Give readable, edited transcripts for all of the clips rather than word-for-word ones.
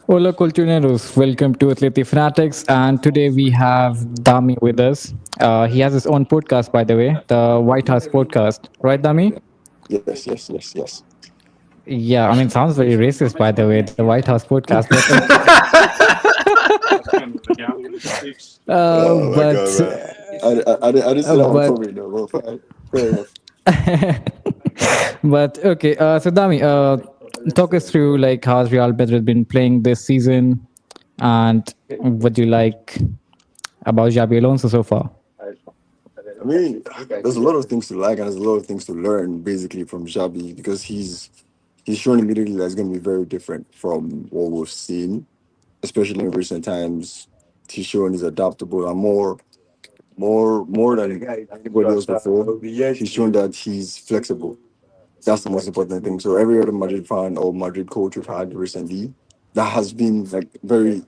Hola Colchoneros, welcome to Atleti Fanatics, and today we have Dami with us. He has his own podcast, by the way, the White House podcast, right, Dami? Yes. Yeah, I mean, sounds very racist, by the way, the White House podcast, but okay. Oh my god, But man. I didn't say that one but coming though. Well, fine. Fair enough. but okay. So Dami, talk us through like how's Real Madrid been playing this season, and what do you like about Xabi Alonso so far? I mean, there's a lot of things to like and there's a lot of things to learn basically from Xabi because he's shown immediately that's going to be very different from what we've seen, especially in recent times. He's shown he's adaptable and more than anybody else before. He's shown that he's flexible. That's the most important thing. So every other Madrid fan or Madrid coach we've had recently, that has been like very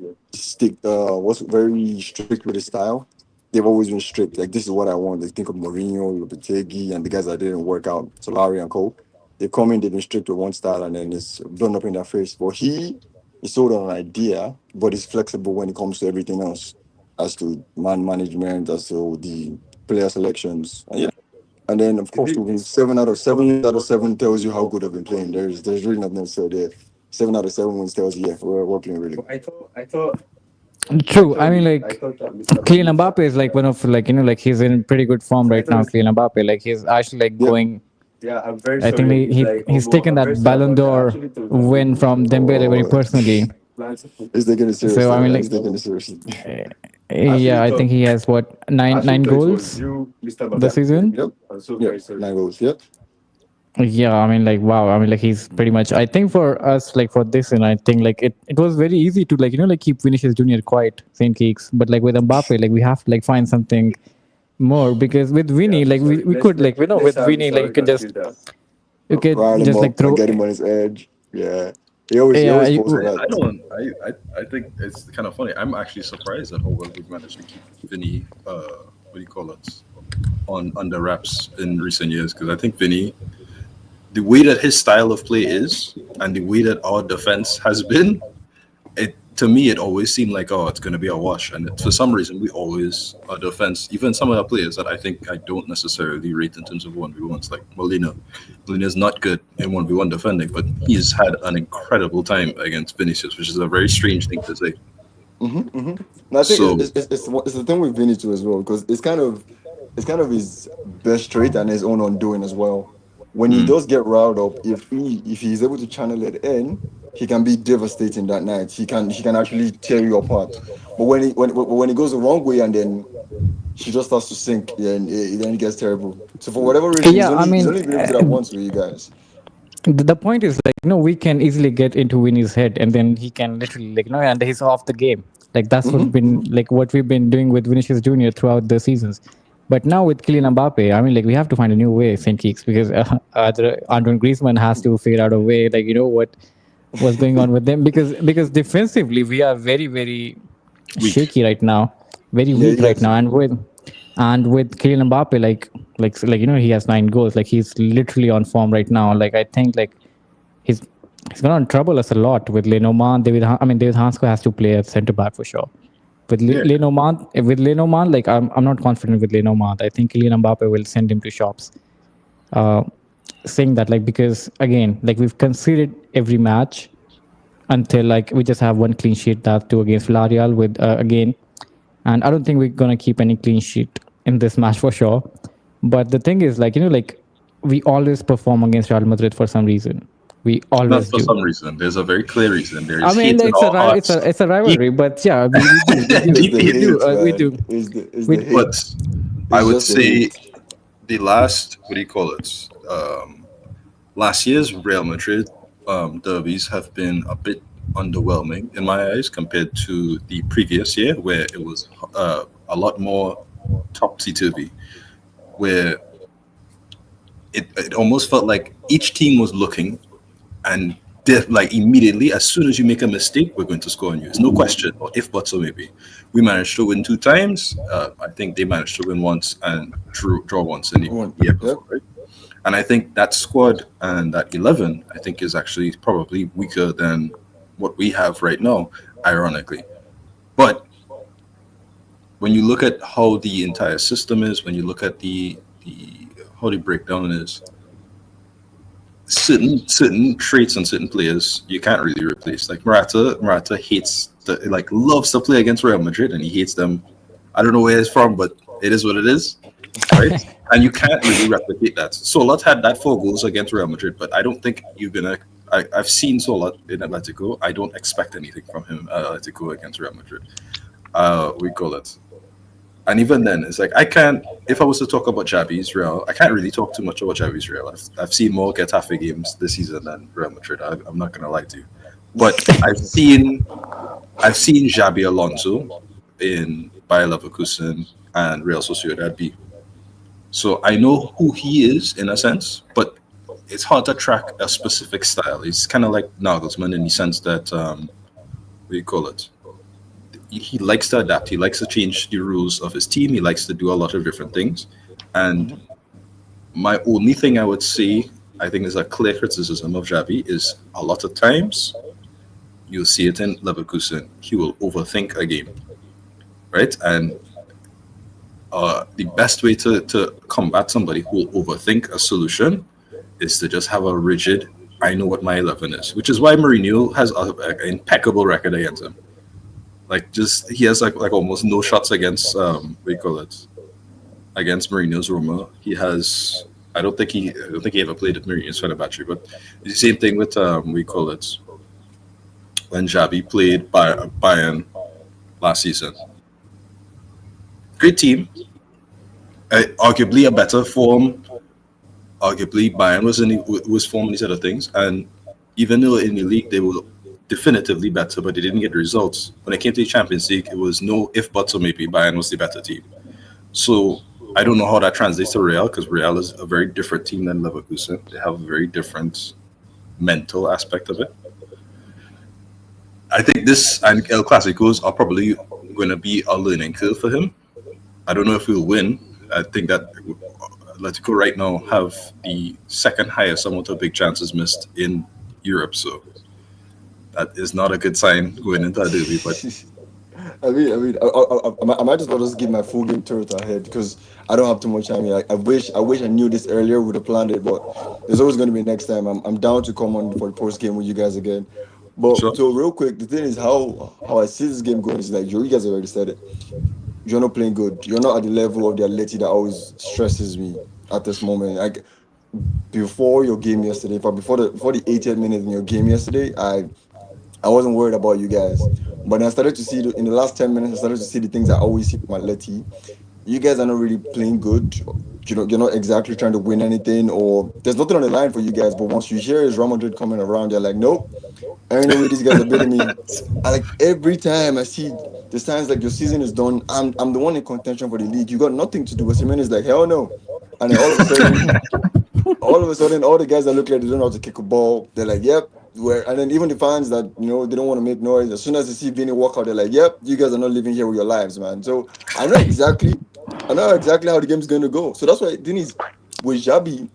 was very strict with his style. They've always been strict. Like this is what I want. They think of Mourinho, Lopetegui, and the guys that didn't work out, Solari and Co. They've come in, they've been strict with one style, and then it's blown up in their face. But he is sold on an idea, but he's flexible when it comes to everything else, as to man management, as to the player selections. And yeah, and then of course, to 7 out of 7 tells you how good I've been playing. There's really nothing to say there. 7 out of 7 wins tells you, yeah, we're playing really good. True. I mean, like Kylian Mbappe is like one of like like he's in pretty good form right now. Kylian Mbappe, like he's actually like Yeah, going. I think he's taken that Ballon d'Or win from Dembele very oh, personally. he's taking it So seriously, I mean, man. like He's taking it seriously. yeah, I think he has what nine goals this season. Yep. Yep. 9 goals. Yep. Yeah, I mean, like wow. I mean, like he's pretty much. I think for us, like for this, and I think like it was very easy to like like keep Vinicius Junior quiet, Saint Geeks. But like with Mbappe, like we have to like find something more because with Vinny, like we could like with Vinny, like you could Rile him just like up and throw. get him on his edge. Yeah. He always Yeah, goes for I that. don't. I think it's kind of funny. I'm actually surprised at how well we've managed to keep Vinny. What do you call it? On under wraps in recent years, because I think Vinny, the way that his style of play is, and the way that our defense has been, it to me it always seemed like it's going to be a wash, and for some reason we always our defense, even some of the players that I think I don't necessarily rate in terms of 1v1s, like Molina's not good in 1v1 defending, but he's had an incredible time against Vinicius, which is a very strange thing to say. And I think So it's the thing with Vinny too as well because it's kind of his best trait and his own undoing as well. When he does get riled up, if he's able to channel it in, he can be devastating that night. He can actually tear you apart. But when he goes the wrong way and then she just starts to sink, then it gets terrible. So for whatever reason, he's yeah. I only he's mean, only been able to do that once with you guys. the point is like we can easily get into Winnie's head, and then he can literally like and he's off the game. Like that's Hmm. what been like what we've been doing with Vinicius Junior throughout the seasons. But now with Kylian Mbappe, I mean, like we have to find a new way, Saint Keeks, because either Antoine Griezmann has to figure out a way, like what's going on with them, because defensively we are very very weak. shaky right now, very Yeah, weak you right guys. now, and with Kylian Mbappe, like he has 9 goals, like he's literally on form right now. Like I think like he's he's gonna trouble us a lot with Lenormand. David Hansko has to play at centre back for sure. With Yeah, Lenormand, like I'm not confident with Lenormand. I think Kylian Mbappe will send him to shops. Uh, Saying that like because again like we've conceded every match until like we just have one clean sheet, that too against Villarreal with again, and I don't think we're gonna keep any clean sheet in this match for sure. But the thing is like like we always perform against Real Madrid for some reason. We not always for do. some reason. There's a very clear reason. There I is mean, hate like, in our hearts. it's a Deep, rivalry, but yeah, we do, It's the deep hate. hate, we man. do, It's we the do. hate. But I It's would just the say hate. the last, what do you call it? Last year's Real Madrid derbies have been a bit underwhelming in my eyes compared to the previous year, where it was a lot more topsy turvy, where it almost felt like each team was looking and like immediately, as soon as you make a mistake, we're going to score on you. It's no question, or if but so maybe. We managed to win 2 times. I think they managed to win once and draw once in the One. year Yep. before, right? And I think that squad and that 11, I think, is actually probably weaker than what we have right now, ironically. But when you look at how the entire system is, when you look at the how the breakdown is, certain traits and certain players you can't really replace. Like Morata hates like loves to play against Real Madrid and he hates them. I don't know where it's from, but it is what it is, right? And you can't really replicate that. Solat had that 4 goals against Real Madrid, but I don't think you're gonna. I've seen Solat in Atletico. I don't expect anything from him at Atletico against Real Madrid. We call it. And even then, it's like I can't. If I was to talk about Xabi's Real, I can't really talk too much about Xabi's Real. I've seen more Getafe games this season than Real Madrid. I'm not gonna lie to you, but I've seen Xabi Alonso in Bayer Leverkusen and Real Sociedad B. So I know who he is in a sense, but it's hard to track a specific style. It's kind of like Nagelsmann in the sense that what do you call it? He likes to adapt. He likes to change the rules of his team. He likes to do a lot of different things. And my only thing I would say, I think, is a clear criticism of Xabi is a lot of times you'll see it in Leverkusen. He will overthink a game, right? And the best way to combat somebody who will overthink a solution is to just have a rigid, I know what my 11 is, which is why Mourinho has an impeccable record against him. Like just he has like almost no shots against what do you call it, against Mourinho's Roma. He has I don't think he ever played at Mourinho's Fenerbahce, but it's the same thing with we call it when Xabi played Bayern last season. Great team, arguably a better form. Arguably Bayern was forming these other things, and even though in the league they were definitively better, but they didn't get the results. When it came to the Champions League, it was no if buts or maybe Bayern was the better team. So I don't know how that translates to Real because Real is a very different team than Leverkusen. They have a very different mental aspect of it. I think this and El Clasicos are probably going to be a learning curve for him. I don't know if we'll win. I think that Atletico right now have the second highest amount of big chances missed in Europe. So that is not a good sign going into a derby. But I might just well just give my full game turret ahead because I don't have too much time here. I wish I knew this earlier, would have planned it, but there's always going to be next time. I'm down to come on for the post game with you guys again. But sure, so real quick, the thing is how I see this game going is like you guys already said it. You're not playing good. You're not at the level of the Atleti that always stresses me at this moment. Like before your game yesterday, before the 80th minute in your game yesterday, I wasn't worried about you guys. But then I started to see in the last 10 minutes, I started to see the things I always see from Atleti. You guys are not really playing good. You're not exactly trying to win anything, or there's nothing on the line for you guys. But once you hear is Real Madrid coming around, you're like, nope, I don't know where these guys are beating me. I like every time I see the signs like your season is done, I'm the one in contention for the league. You got nothing to do. But Simeone is like, hell no. And then all of a sudden, all the guys that look like they don't know how to kick a ball, they're like, yep. And then even the fans that they don't want to make noise. As soon as they see Vinny walk out, they're like, "Yep, you guys are not living here with your lives, man." So I know exactly how the game's going to go. So that's why the thing is with Xabi,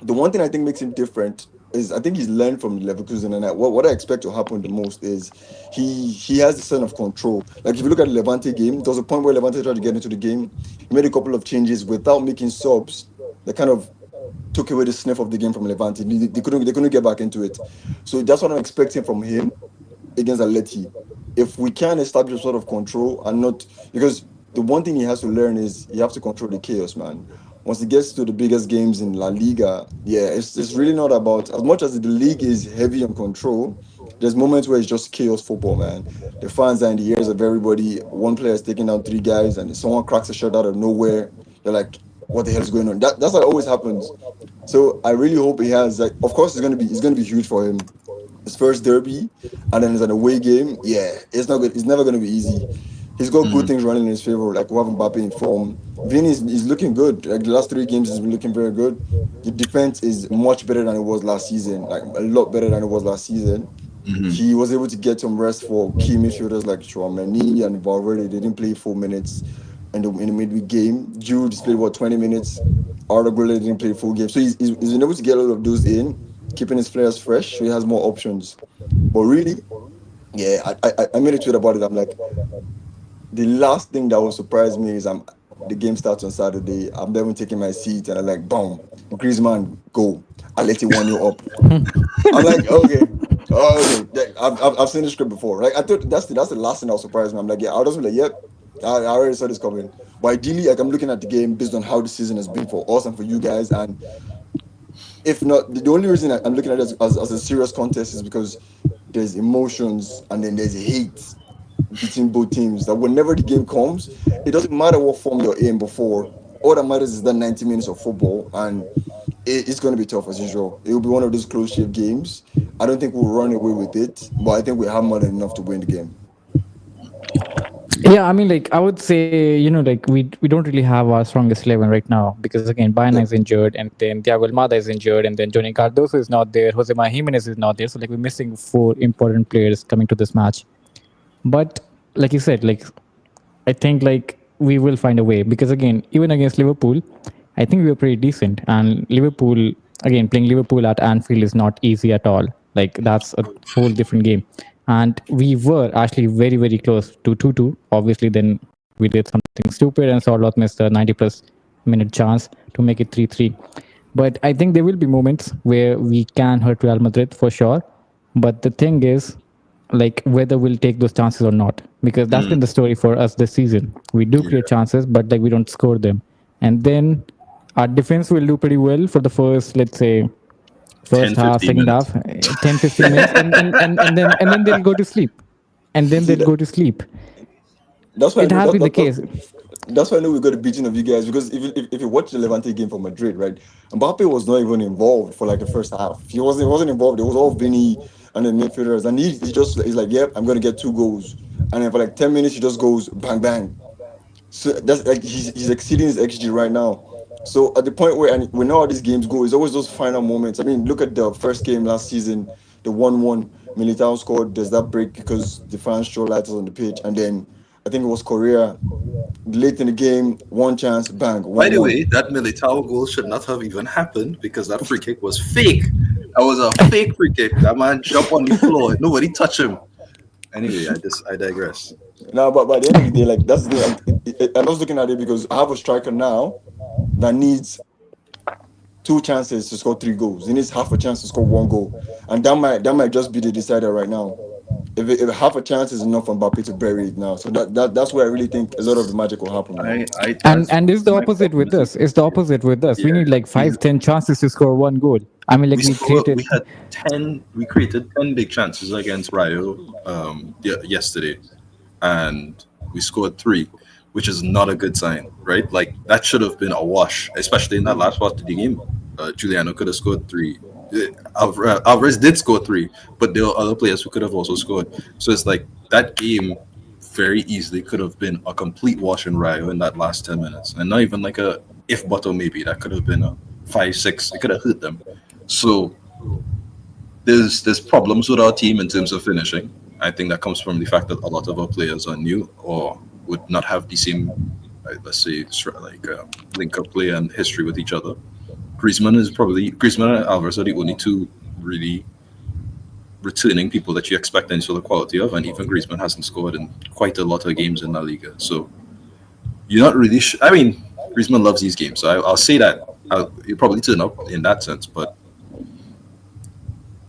the one thing I think makes him different is I think he's learned from Leverkusen, and what I expect to happen the most is he has a sense of control. Like if you look at the Levante game, there was a point where Levante tried to get into the game. He made a couple of changes without making subs. That kind of took away the sniff of the game from Levante. They couldn't get back into it. So that's what I'm expecting from him against Atleti. If we can establish a sort of control and not because the one thing he has to learn is you have to control the chaos, man. Once he gets to the biggest games in La Liga, yeah, it's really not about as much as the league is heavy on control. There's moments where it's just chaos football, man. The fans are in the ears of everybody. One player is taking down 3 guys, and someone cracks a shot out of nowhere. They're like, "What the hell is going on?" That's what always happens. So I really hope he has like. Of course, it's gonna be huge for him. His first derby, and then it's an away game. Yeah, it's not good. It's never gonna be easy. He's got good Mhm. things running in his favor. Like we have Mbappe in form. Vini is looking good. Like the last 3 games, he's been looking very good. The defense is much better than it was last season. Like a lot better than it was last season. Mhm. He was able to get some rest for key midfielders like Chouameni and Valverde. They didn't play 4 minutes in the midweek game. Jude played 20 minutes. Arda Güler didn't play full game. So he's been able to get a lot of those in, keeping his players fresh. So he has more options. But really. Yeah, I made a tweet about it. I'm like, the last thing that will surprise me is the game starts on Saturday. I'm then taking my seat and I'm like, boom, Griezmann, go. I let you 1-0 up. I'm like, okay. Oh, okay. Yeah, I've seen the script before. Like I thought that's the last thing that will surprise me. I'm like, yeah, I'll just be like, yep. I already saw this coming. But ideally, like I'm looking at the game based on how the season has been for us and for you guys. And if not, the only reason I'm looking at it as a serious contest is because there's emotions and then there's hate between both teams. That whenever the game comes, it doesn't matter what form you're in before. All that matters is that 90 minutes of football, and it's going to be tough as usual. It will be one of those close shave games. I don't think we'll run away with it, but I think we have more than enough to win the game. Yeah, I mean, like I would say, like we don't really have our strongest 11 right now because again, Bayana is Yep. injured, and then Thiago Almada is injured, and then Johnny Cardoso is not there, Jose María Giménez is not there. So like we're missing four important players coming to this match. But like you said, like I think like we will find a way because again, even against Liverpool, I think we were pretty decent. And Liverpool, again, playing Liverpool at Anfield is not easy at all. Like that's a whole different game. And we were actually very, very close to 2-2. Obviously, then we did something stupid and Sorloth missed a 90 plus minute chance to make it 3-3. But I think there will be moments where we can hurt Real Madrid for sure. But the thing is, like whether we'll take those chances or not, because that's been Mm, the story for us this season. We do yeah, create chances, but like we don't score them. And then our defense will do pretty well for the first, let's say, 10, first half, 15 second half, minutes. 10-15 minutes, and then they'll go to sleep. And then See they'll that go to sleep. that's why I It know has been the case. that's why I know we got a beating of you guys because if you watch the Levante game for Madrid, right, Mbappe was not even involved for like the first half. He wasn't involved. It was all Vinny and the midfielders, and he just he's like, yep, I'm gonna get 2 goals, and then for like 10 minutes he just goes bang bang. So that's like he's exceeding his XG right now. So at the point where and we know how these games go, it's always those final moments. I mean, look at the first game last season, the 1-1 Militao scored. There's that break because the fans show lights on the pitch, and then I think it was Korea late in the game, one chance, bang, By the 1-1. way, that Militao goal should not have even happened because that free kick was fake. That was a fake free kick. That man jumped on the floor. Nobody touched him. Anyway, I digress. Now, but by the end of the day, like that's the thing. I'm just looking at it because I have a striker now that needs 2 chances to score 3 goals. He needs half a chance to score 1 goal, and that might just be the decider right now. If half a chance is enough for Mbappe to bury it now, so that's where I really think a lot of the magic will happen, man. I And that's and it's the my opposite problem with is us. It's the opposite with us. We yeah. need like We 5-10 chances to score one goal. I mean, like we we scored. We created. had 10. We created 10 big chances against Rayo yesterday, and we scored three, which is not a good sign, right? Like that should have been a wash, especially in that last part of the game. Juliano could have scored three. Alvarez did score three, but there were other players who could have also scored. So it's like that game very easily could have been a complete wash in Rayo in that last 10 minutes, and not even like a if but or maybe that could have been a 5-6. It could have hurt them. So there's problems with our team in terms of finishing. I think that comes from the fact that a lot of our players are new or would not have the same, let's say, link up play and history with each other. Griezmann and Alvarez are the only two really returning people that you expect any sort of quality of, and even Griezmann hasn't scored in quite a lot of games in La Liga. So you're not really. I mean, Griezmann loves these games, so I'll say that. You probably turn up in that sense, but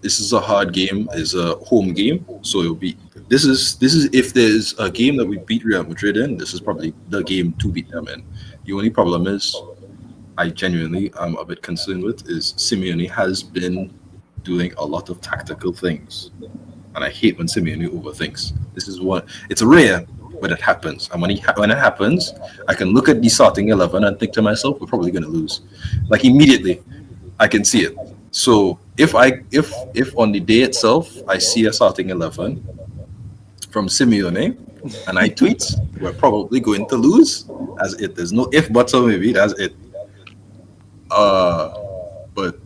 this is a hard game. Is a home game, so it'll be. This is if there's a game that we beat Real Madrid in, this is probably the game to beat them in. The only problem is, I genuinely am a bit concerned with is Simeone has been doing a lot of tactical things, and I hate when Simeone overthinks. This is what it's rare, but it happens. And when it happens, I can look at the starting 11 and think to myself, we're probably going to lose. Like immediately, I can see it. So if on the day itself I see a starting 11 from Simeone and I tweet, we're probably going to lose. As it, there's no if buts or maybe. That's it. Uh, but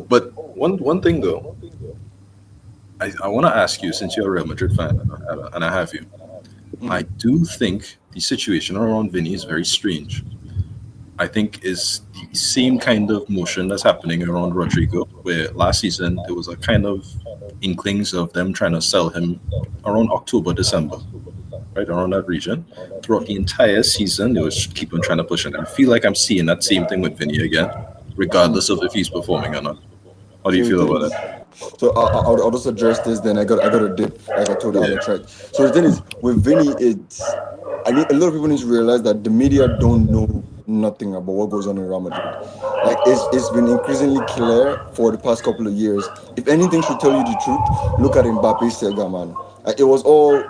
but one thing though, I want to ask you since you're a Real Madrid fan and I have you. I Mhm. do think the situation around Vinny is very strange. I think is the same kind of motion that's happening around Rodrigo, where last season there was a kind of inklings of them trying to sell him around October, December, right around that region. Throughout the entire season, they was keep on trying to push it. I feel like I'm seeing that same thing with Vinny again, regardless of if he's performing or not. How do you So the feel thing about is, that? I'll just address this. Then I got a dip, like I told Yeah. Alex, right? So the thing is, with Vinny, it's I need a lot of people need to realize that the media don't know nothing about what goes on in Real Madrid. Like it's been increasingly clear for the past couple of years. If anything should tell you the truth, look at Mbappe's saga, man. Like, it was all,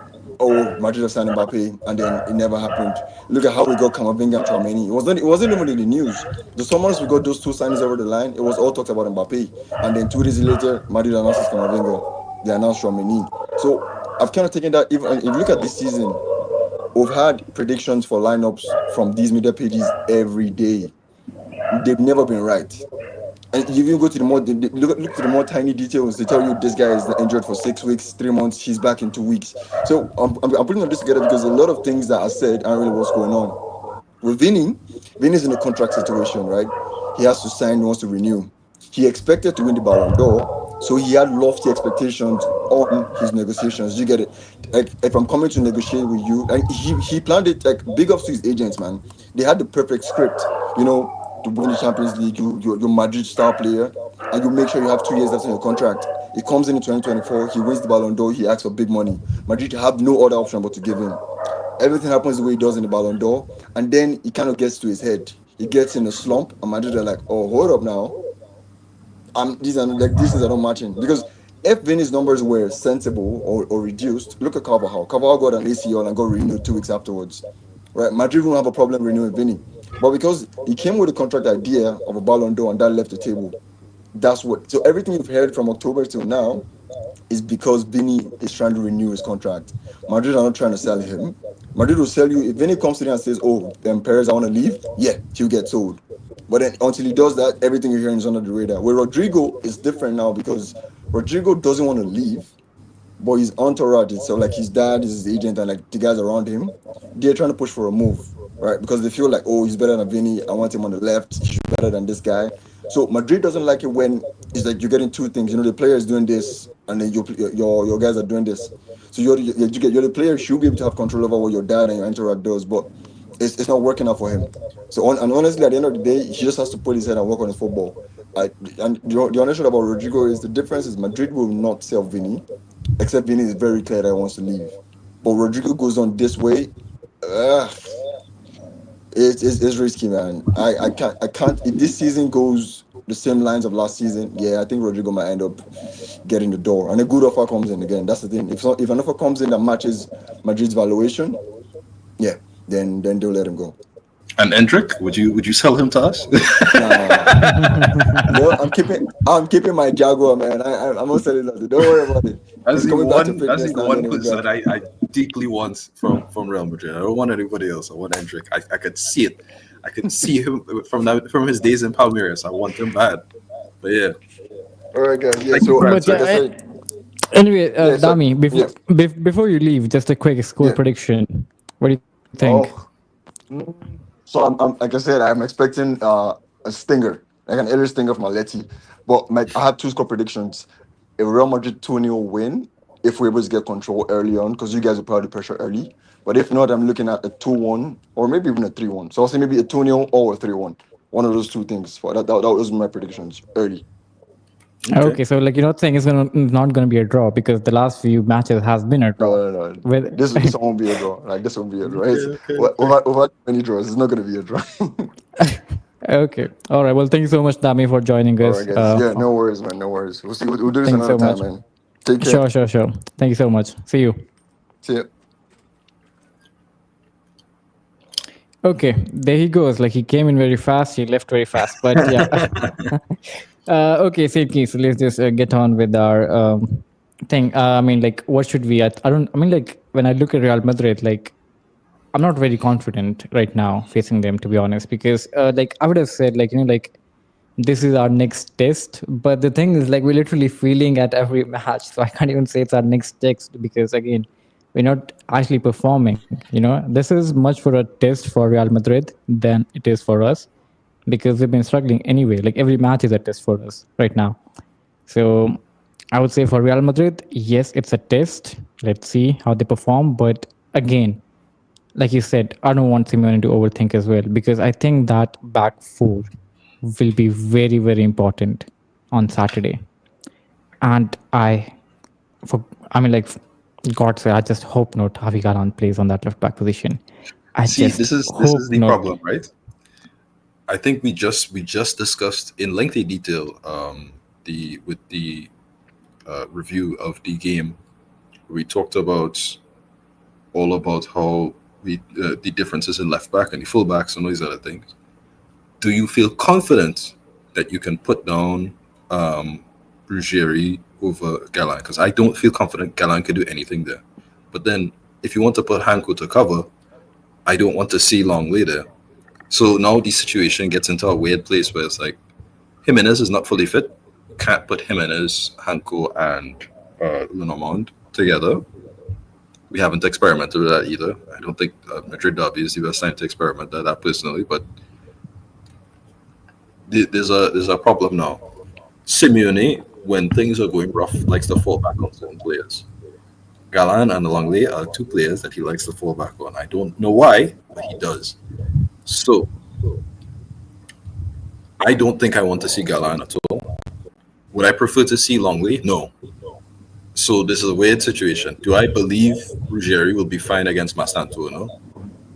oh, Madrid have signed Mbappe, and then it never happened. Look at how we got Camavinga and Tchouameni. It wasn't even in the news. The summers we got those two signings over the line, it was all talked about Mbappe. And then 2 days later, Madrid announces Camavinga. They announced Tchouameni. So I've kind of taken that. Even if you look at this season, we've had predictions for lineups from these media pages every day. They've never been right. And you even go to the more look to the more tiny details. They tell you this guy is injured for 6 weeks, 3 months. He's back in 2 weeks. So I'm putting all this together because a lot of things that are said aren't really what's going on. With Vinny's in a contract situation, right? He has to sign, he wants to renew. He expected to win the Ballon d'Or, so he had lofty expectations on his negotiations. You get it? Like, if I'm coming to negotiate with you, and he planned it, like, big ups to his agents, man. They had the perfect script, you know, to win the Champions League. You're Madrid star player, and you make sure you have 2 years left in your contract. He comes in 2024, he wins the Ballon d'Or, he asks for big money. Madrid have no other option but to give him. Everything happens the way he does in the Ballon d'Or, and then he kind of gets to his head. He gets in a slump, and Madrid are like, "Oh, hold up now. These are like these things are not matching." Because if Vinny's numbers were sensible or reduced, look at Carvajal. Carvajal got an ACL and got renewed 2 weeks afterwards. Right? Madrid won't have a problem renewing Vinny, but because he came with a contract idea of a Ballon d'Or and that left the table, that's what. So everything you've heard from October till now is because Vinny is trying to renew his contract. Madrid are not trying to sell him. Madrid will sell you if Vinny comes to them and says, "Oh, Perez, I want to leave." Yeah, he'll get sold. But then until he does that, everything you're hearing is under the radar. Where Rodrigo is different now because Rodrigo doesn't want to leave, but his entourage itself, like his dad, is his agent, and like the guys around him, they're trying to push for a move, right? Because they feel like, oh, he's better than Vinny. I want him on the left. He's better than this guy. So Madrid doesn't like it when it's like you're getting two things. You know, the player is doing this, and then your guys are doing this. So you're the player should be able to have control over what your dad and your entourage does, but it's not working out for him. So and honestly, at the end of the day, he just has to put his head and work on his football. I, and the honest truth about Rodrigo is the difference is Madrid will not sell Vinny except Vinny is very clear that he wants to leave. But Rodrigo goes on this way. Uh, it's risky, man. I can't. If this season goes the same lines of last season, yeah, I think Rodrigo might end up getting the door, and a good offer comes in again. That's the thing. If an offer comes in that matches Madrid's valuation, yeah, then they'll let him go. And Endrick, would you sell him to us? Nah, no, I'm keeping my Jaguar, man. I'm not selling nothing. Don't worry about it. That's He's the coming back to one. That's fitness the now, and then one he'll be person back. I deeply want from Real Madrid. I don't want anybody else. I want Endrick. I could see it. I could see him from his days in Palmeiras. I want him bad. But yeah, All right, guys. Yeah. thank you, So, Brad. But Sorry. like I yeah, said, anyway, yeah. So, Dami, yeah, before you leave, just a quick score yeah. prediction. What do you think? Oh. So I'm like I said, I'm expecting a stinger, like an early stinger from Atleti. But I have two score predictions. A Real Madrid 2-0 win if we're able to get control early on, because you guys will probably pressure early. But if not, I'm looking at a 2-1 or maybe even a 3-1. So I'll say maybe a 2-0 or a 3-1. One of those two things. For that was my predictions early. Okay. Okay, so like you're not saying it's not gonna be a draw because the last few matches has been a draw. No, no, no. With This won't be a draw. Like this won't be a draw. Okay. It's Okay. Okay. over many draws. It's not gonna be a draw. okay, all right. Well, thank you so much, Dami, for joining All right, us. guys. Yeah, no worries, man. No worries. We'll see. We'll do this Thank you another so time, much. man. Take care. Sure. Thank you so much. See you. See ya. Okay, there he goes. Like he came in very fast, he left very fast. But yeah. Okay, same case. So let's just get on with our thing. I mean, like, what should we? I don't. I mean, like, when I look at Real Madrid, like, I'm not very confident right now facing them, to be honest, because like I would have said, like, like this is our next test. But the thing is, like, we're literally feeling at every match, so I can't even say it's our next test because again, we're not actually performing. This is much for a test for Real Madrid than it is for us. because we've been struggling anyway. Like every match is a test for us right now. So I would say for Real Madrid, yes, it's a test. Let's see how they perform. But again, like you said, I don't want Simeone to overthink as well, because I think that back four will be very, very important on Saturday. And for I mean, like, God say, I just hope not Javi Galan plays on that left back position. I See, just this is hope the not. problem, right? I think we just discussed in lengthy detail the with the review of the game. We talked about all about how the differences in left back and the full backs and all these other things. Do you feel confident that you can put down Ruggieri over Galan? Because I don't feel confident Galan could do anything there. But then, if you want to put Hanko to cover, I don't want to see Longley there. So now the situation gets into a weird place where it's like Jimenez is not fully fit. Can't put Jimenez, Hanko, and Lenormand together. We haven't experimented with that either. I don't think Madrid Derby is the best time to experiment that personally, but there's a problem now. Simeone, when things are going rough, likes to fall back on certain players. Galan and Longley are two players that he likes to fall back on. I don't know why, but he does. So I don't think I want to see Galan at all. Would I prefer to see Longley? No. So this is a weird situation. Do I believe Ruggieri will be fine against Mastantuono? No.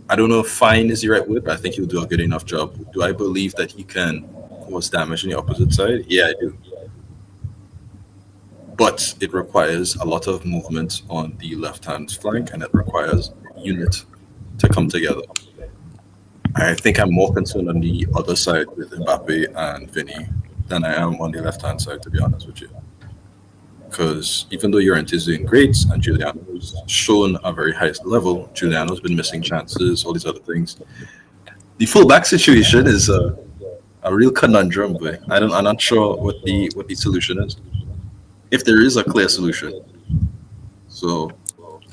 I don't know if fine is the right word, but I think he'll do a good enough job. Do I believe that he can cause damage on the opposite side? Yeah, I do. But it requires a lot of movement on the left-hand flank, and it requires unit to come together. I think I'm more concerned on the other side with Mbappe and Vinny than I am on the left-hand side, to be honest with you. Because even though Llorente is doing great and Giuliano's shown a very high level, Giuliano's been missing chances, all these other things. The fullback situation is a real conundrum, but I'm not sure what the solution is. If there is a clear solution. So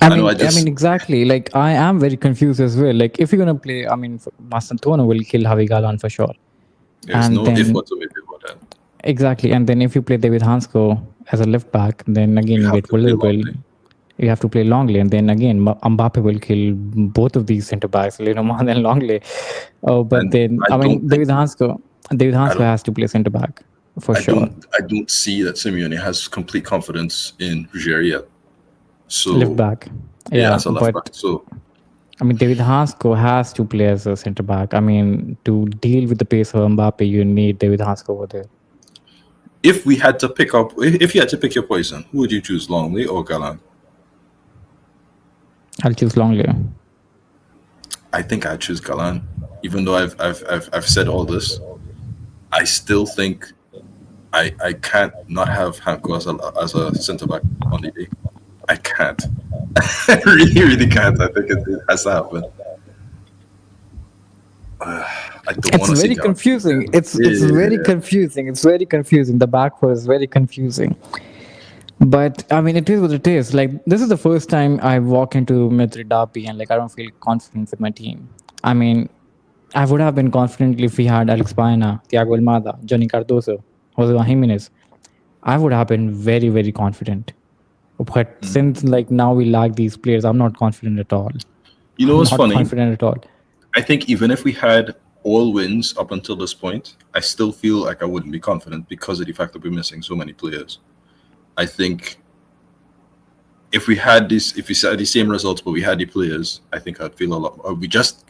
I know I I mean, just exactly. Like, I am very confused as well. Like, if you're gonna play, I mean, Mastantuono will kill Javi Galan for sure. there's And no if then whatsoever about that. exactly, and then if you play David Hansko as a left back, then again You you have get to play vulnerable. long. You have to play Longley, and then again Mbappe will kill both of these centre backs, Lenormand and Longley. Oh, but And then I I don't mean think David I Hansko don't has to play centre back for sure. I don't see that Simeone has complete confidence in Ruggieri yet. Left So back, yeah, yeah, as a left back. but So I mean David Hansko has to play as a centre back. I mean, to deal with the pace of Mbappe, you need David Hansko over there. if we had to pick up if you had to pick your poison, who would you choose, Longley or Galan? I'll choose Longley. I think I'd choose Galan. Even though I've said all this, I still think I can't not have Hanko as a centre back on the day. I can't. I really, really can't. I think it has to happen. I don't It's want to see very Galan. confusing. It's very Yeah. confusing. It's very confusing. The back four is very confusing. But I mean, it is what it is. Like, this is the first time I walk into Madrid Derby and like I don't feel confident with my team. I mean, I would have been confident if we had Alex Baena, Thiago Almada, Johnny Cardoso, José María Giménez. I would have been very, very confident. But Mm. since like now we lack these players, I'm not confident at all. You know I'm what's not funny? confident at all. I think even if we had all wins up until this point, I still feel like I wouldn't be confident because of the fact that we're missing so many players. I think if we had the same results, but we had the players, I think I'd feel a lot. Or we just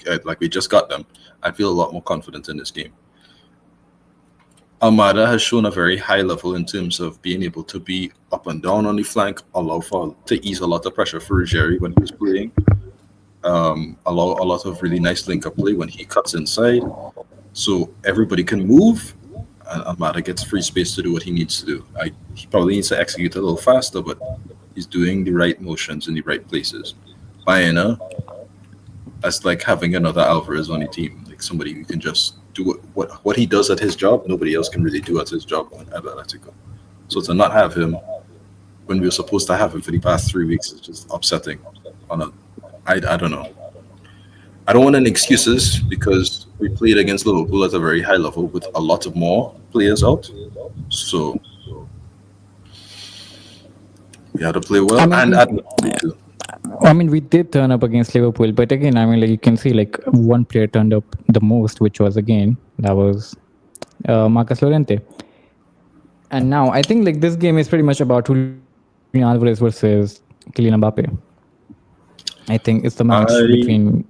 got them. I'd feel a lot more confident in this game. Almada has shown a very high level in terms of being able to be up and down on the flank, to ease a lot of pressure for Ruggieri when he was playing. Allow a lot of really nice link-up play when he cuts inside, so everybody can move, and Almada gets free space to do what he needs to do. He probably needs to execute a little faster, but he's doing the right motions in the right places. Baena, that's like having another Alvarez on the team, like somebody who can just do what he does at his job. Nobody else can really do at his job at Atletico. So to not have him when we were supposed to have him for the past 3 weeks is just upsetting. I don't know. I don't want any excuses because we played against Liverpool at a very high level with a lot of more players out. So we had to play I well, and mean, at Liverpool too. I mean, we did turn up against Liverpool, but again, I mean, like you can see, like one player turned up the most, which was again that was Marcus Llorente. And now I think like this game is pretty much about Julian Alvarez versus Kylian Mbappe. I think it's the match I between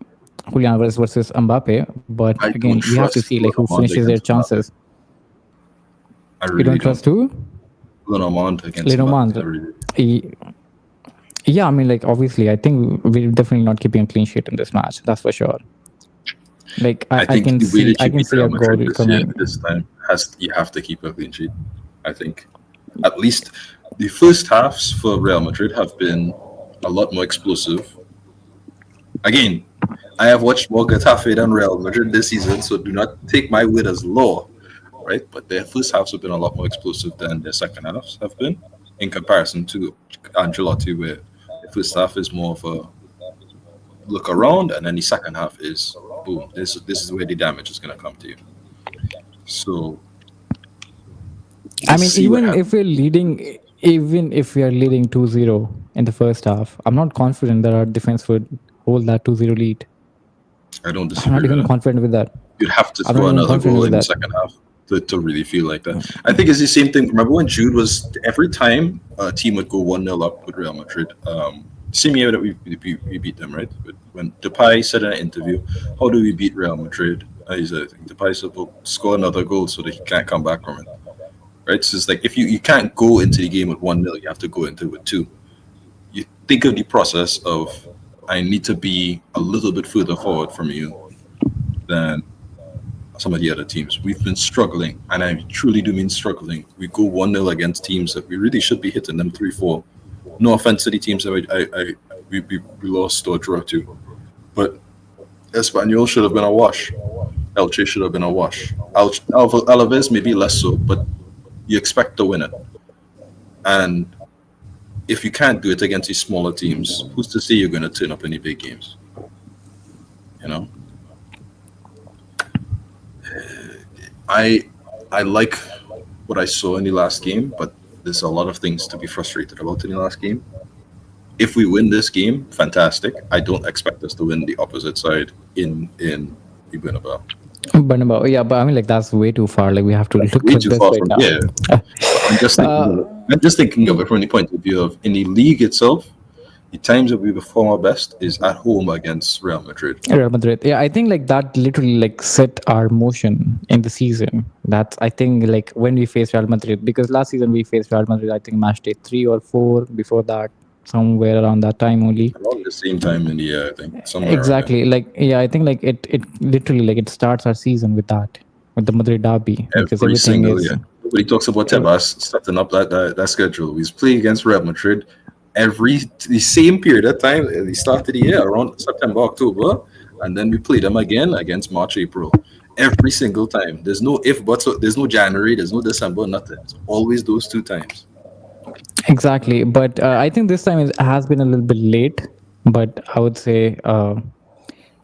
Julian Alvarez versus Mbappe. But I again, don't we have to see trust like who Lenormand finishes their against Mbappe. chances. I You don't really don't. trust who? Lenormand against Mbappe. Lenormand. I really. Yeah, I mean, like obviously, I think we're definitely not keeping a clean sheet in this match. That's for sure. Like I think the way that I you can beat see a Real goal Madrid this year, coming. this time, has you have to keep a clean sheet. I think at least the first halves for Real Madrid have been a lot more explosive. Again, I have watched more Getafe than Real Madrid this season, so do not take my word as law, right? But their first halves have been a lot more explosive than their second halves have been, in comparison to Ancelotti, where the first half is more of a look around, and then the second half is boom. This is where the damage is going to come to you. So I let's mean, see what happens. even if we are leading 2-0 in the first half, I'm not confident that our defense would hold that 2-0 lead. I don't I'm not disagree with even that. confident with that. You'd have to I'm not score even another confident goal with in the that. second half to really feel like that. I think it's the same thing. Remember when Jude was every time a team would go 1-0 up with Real Madrid, same year that we beat them, right? But when Depay said in an interview, "How do we beat Real Madrid?" He said, Depay said, "Well, score another goal so that he can't come back from it." Right? So it's like if you can't go into the game with 1-0, you have to go into it with two. You think of the process of I need to be a little bit further forward from you than some of the other teams. We've been struggling, and I truly do mean struggling. We go 1-0 against teams that we really should be hitting them 3-4. No offense to the teams that we lost or drew to, but Espanyol should have been a wash. Elche should have been a wash. Alaves maybe less so, but you expect to win it. And if you can't do it against these smaller teams, who's to say you're going to turn up in the big games? You know, I I like what I saw in the last game, but there's a lot of things to be frustrated about in the last game. If we win this game, fantastic. I don't expect us to win the opposite side in Ibunaba. Yeah, but I mean, like that's way too far. Like we have to That's look way at too this far right from, now. yeah. But I'm just thinking of it from the point of view of in the league itself, the times that we perform our best is at home against Real Madrid. Real Madrid. Yeah, I think like that literally like set our motion in the season. That's I think like when we faced Real Madrid because last season we faced Real Madrid. I think match day 3 or 4. Before that, somewhere around that time only. Around the same time in the year, I think somewhere around there. Exactly. Like yeah, I think like it literally like it starts our season with that with the Madrid derby because Every everything single is. year. Nobody talks about Tebas setting up that schedule. He's playing against Real Madrid every the same period of time. The start of the year around September, October, and then we play them again against March, April. Every single time. There's no if buts. There's no January. There's no December. Nothing. It's always those two times. Exactly, but I think this time it has been a little bit late. But I would say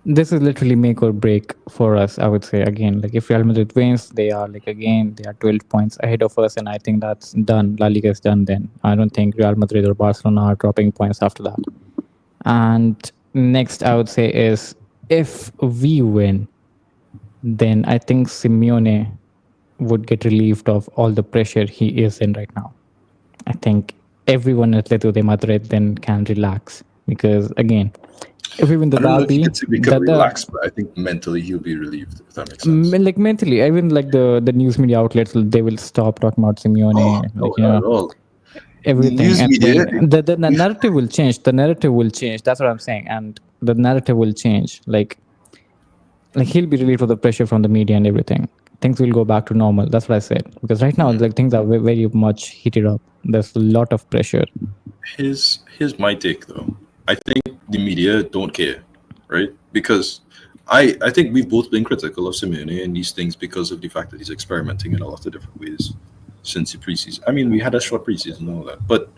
this is literally make or break for us. I would say again, like if Real Madrid wins, they are like again they are 12 points ahead of us, and I think that's done. La Liga is done. Then I don't think Real Madrid or Barcelona are dropping points after that. And next, I would say is if we win, then I think Simeone would get relieved of all the pressure he is in right now. I think everyone at Atletico de Madrid then can relax because again, if we win the I don't know if you derby, could say we could relax, but I think mentally he'll be relieved, if that makes sense. like mentally, even like the news media outlets, they will stop talking about Oh, Simeone, no, like not at all. The everything, news and media, then the narrative will change. The narrative will change. That's what I'm saying, and the narrative will change. Like he'll be relieved of the pressure from the media and everything. Things will go back to normal. That's what I said. Because right now, like things are very much heated up. There's a lot of pressure. here's my take though. I think the media don't care, right? Because I think we've both been critical of Simeone and these things because of the fact that he's experimenting in a lot of different ways since the preseason. I mean, we had a short preseason and all that, but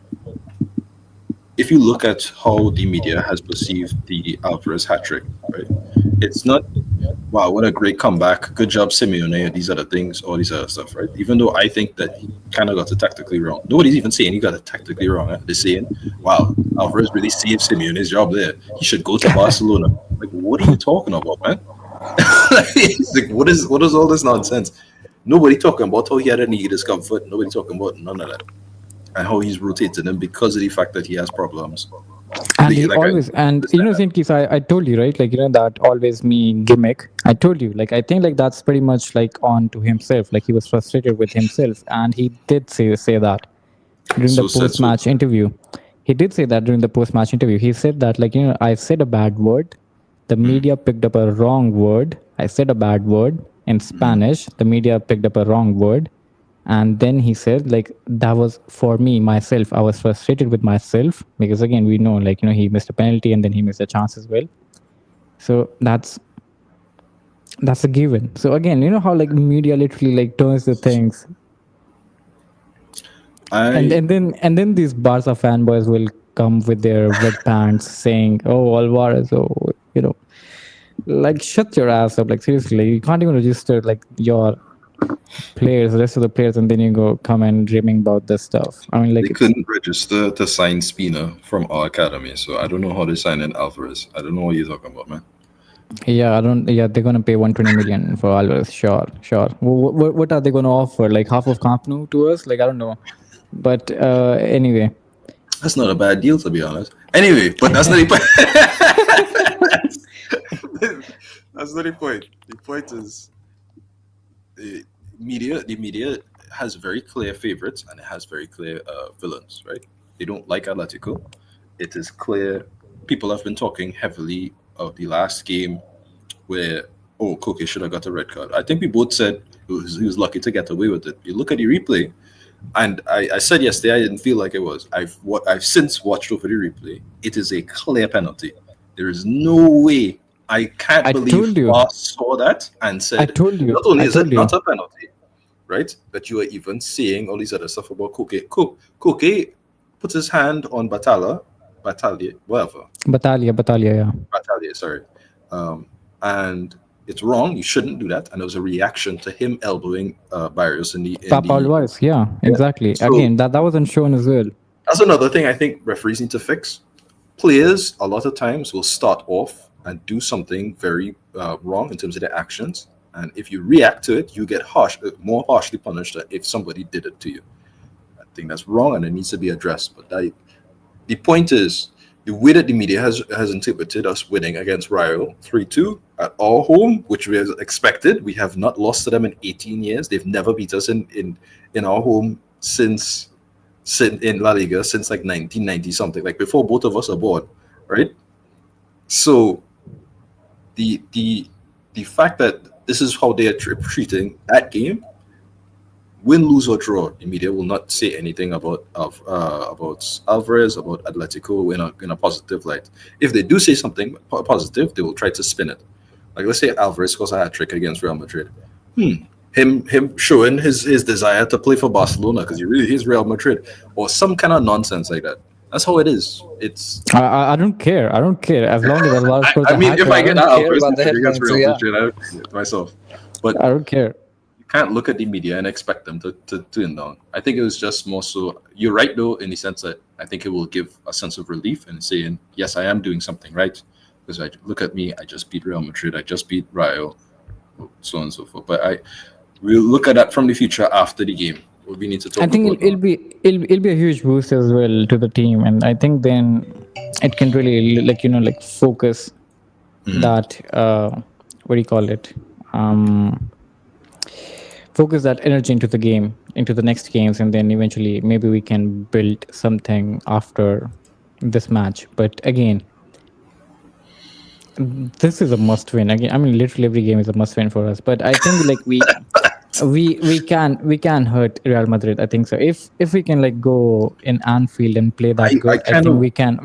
if you look at how the media has perceived the Alvarez hat trick, right? It's not. wow, what a great comeback. Good job, Simeone. These other things, all these other stuff, right? Even though I think that he kind of got it tactically wrong. Nobody's even saying he got it tactically wrong. Eh? They're saying, wow, Alvarez really saved Simeone's job there. He should go to Barcelona. Like, what are you talking about, man? It's like, what is all this nonsense? Nobody talking about how he had a knee discomfort. Nobody talking about none of that. And how he's rotating him because of the fact that he has problems. And he Like I always, and understand that. Saint Keith, I told you, right? Like, that always me gimmick. I told you, like, I think like that's pretty much like on to himself. Like he was frustrated with himself, and he did say that during the So said post so. match interview. He did say that during the post match interview. He said that, like, I said a bad word. The media picked up a wrong word. I said a bad word in Spanish. The media picked up a wrong word. And then he said, like, that was for me, myself. I was frustrated with myself because, again, we know, like, he missed a penalty and then he missed a chance as well. So that's a given. So again, how like media literally like turns the things, and I then these Barca fanboys will come with their wet pants saying, "Oh, Alvarez, oh, like shut your ass up." Like seriously, you can't even register like your players, the rest of the players, and then you go come and dreaming about this stuff. I mean, They like it's couldn't register to sign Spina from our academy, so I don't know how they signed in Alvarez. I don't know what you're talking about, man. yeah, I don't. Yeah, they're gonna pay 120 million for Alvarez. Sure, sure. What are they gonna offer? Like half of Camp Nou to us? Like I don't know. But anyway, That's not a bad deal, to be honest. Anyway, but that's not the point. That's not the point. The point is the media has very clear favorites and it has very clear villains, right? They don't like Atletico. It is clear. People have been talking heavily of the last game where, oh, Koke should have got a red card. I think we both said he was lucky to get away with it. You look at the replay, and I said yesterday I didn't feel like it was. I've since watched over the replay. It is a clear penalty. There is no way. I can't I believe told you. VAR saw that and I said, told you. not only I is it told not you. a penalty, right? But you are even saying all these other stuff about Koke. Koke put his hand on Batalia, whatever. Batalia, yeah. Batalia, sorry. Um, and it's wrong. You shouldn't do that. And it was a reaction to him elbowing Barrios in Papa the Alvarez, yeah, yeah. exactly. So Again, that wasn't shown as well. that's another thing I think referees need to fix. Players a lot of times will start off and do something very wrong in terms of their actions, and if you react to it, you get more harshly punished than if somebody did it to you. I think that's wrong, and it needs to be addressed. But the point is, the way that the media has interpreted us winning against Rayo 3-2 at our home, which we expected. We have not lost to them in 18 years. They've never beat us in our home since in La Liga since like 1990 something, like before both of us are born, right? So the fact that this is how they are treating that game, win, lose or draw, the media will not say anything about Alvarez, about Atletico in a positive light. If they do say something positive, they will try to spin it. Like let's say Alvarez scores a hat trick against Real Madrid. Him showing his desire to play for Barcelona because he really is Real Madrid or some kind of nonsense like that. That's how it is. It's I don't care. I don't care as long as Alvarez scores I a mean, hat if trick. I I get don't that care Alvarez about the against headlines. So Real yeah, Madrid, I would do it myself. But I don't care. you can't look at the media and expect them to tune down. I think it was just more so. You're right though, in the sense that I think it will give a sense of relief and saying, yes, I am doing something right. Because I look at me, I just beat Real Madrid, I just beat Rayo, so on and so forth. But we'll look at that from the future after the game. We need to I talk think about it'll be a huge boost as well to the team, and I think then it can really like like focus that what do you call it? Focus that energy into the game, into the next games, and then eventually maybe we can build something after this match. But again, this is a must win. Again, I mean, literally every game is a must win for us. But I think like we can hurt Real Madrid. I think so. If we can like go in Anfield and play that I good, I kind think of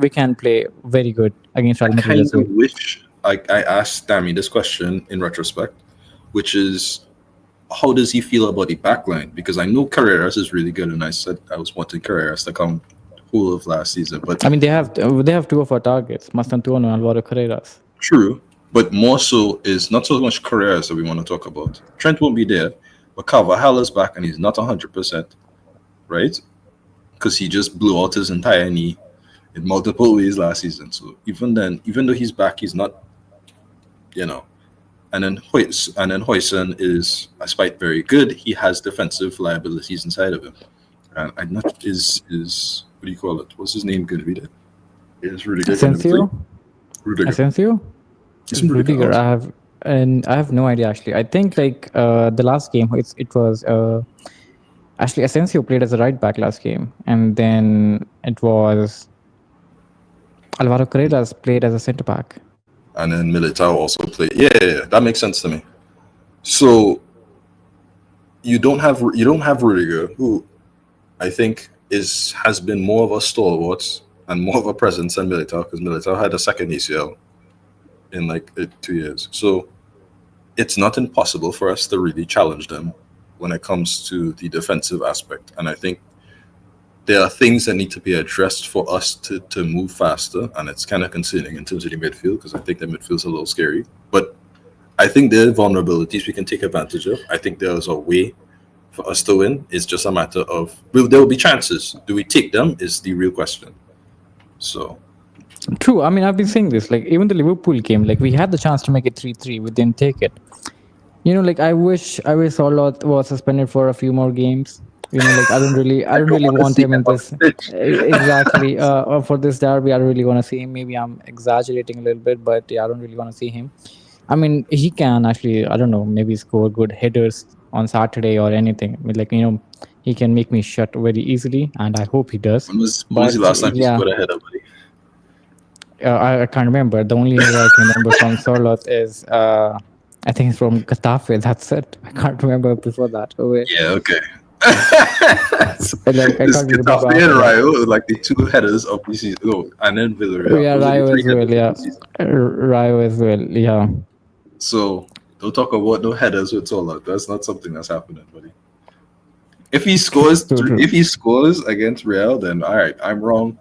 we can play very good against I Real Madrid kind as of well. wish I asked Dammy this question in retrospect, which is how does he feel about the back line? Because I know Carreras is really good, and I said I was wanting Carreras to come whole of last season. But I mean, they have two of our targets, Mastantuono and Alvaro Carreras. true, But more so is not so much careers that we want to talk about. Trent won't be there, but Carvajal is back and he's not 100%, right? Because he just blew out his entire knee in multiple ways last season. So even then, even though he's back, he's not, you know. And then Hoyson is, despite very good, he has defensive liabilities inside of him. And I'm not is what do you call it? What's his name going to be there? Is Rudiger going to play? Asensio? Rudiger. Asensio? Isn't Rudiger Rudiger, out? I have no idea actually. I think like the last game it was actually Asensio played as a right back last game, and then it was Alvaro Carreras played as a centre back. And then Militao also played. Yeah, that makes sense to me. So you don't have Rudiger, who I think has been more of a stalwart and more of a presence than Militao, because Militao had a second ACL in like 2 years. So it's not impossible for us to really challenge them when it comes to the defensive aspect. And I think there are things that need to be addressed for us to move faster, and it's kind of concerning in terms of the midfield, because I think the midfield's a little scary. But I think there are vulnerabilities we can take advantage of. I think there's a way for us to win. It's just a matter of there will be chances. Do we take them? Is the real question. So True. I mean, I've been saying this. Like even the Liverpool game, like we had the chance to make it 3-3, we didn't take it. You know, like I wish Solot was suspended for a few more games. You know, like I don't really wanna want see him in him on this. the pitch. Exactly. For this derby, I don't really want to see him. Maybe I'm exaggerating a little bit, but yeah, I don't really want to see him. I mean, he can actually, I don't know, maybe score good headers on Saturday or anything. I mean, like, you know, he can make me shut very easily, and I hope he does. When was the But last time he yeah, scored a header, buddy? I can't remember. The only header I can remember from Sorloth is, I think it's from Getafe. That's it. I can't remember before that. Oh, wait. Yeah, okay. Like, I This can't remember Getafe after and that. Rayo, like the two headers of the season. Oh, and then Villarreal. Yeah, Those are the Rayo three as well. headers of Yeah, the season. Rayo as well. Yeah. So don't talk about no headers with Sola. That's not something that's happening, buddy. If he scores, True, true. if he scores against Real, then all right, I'm wrong.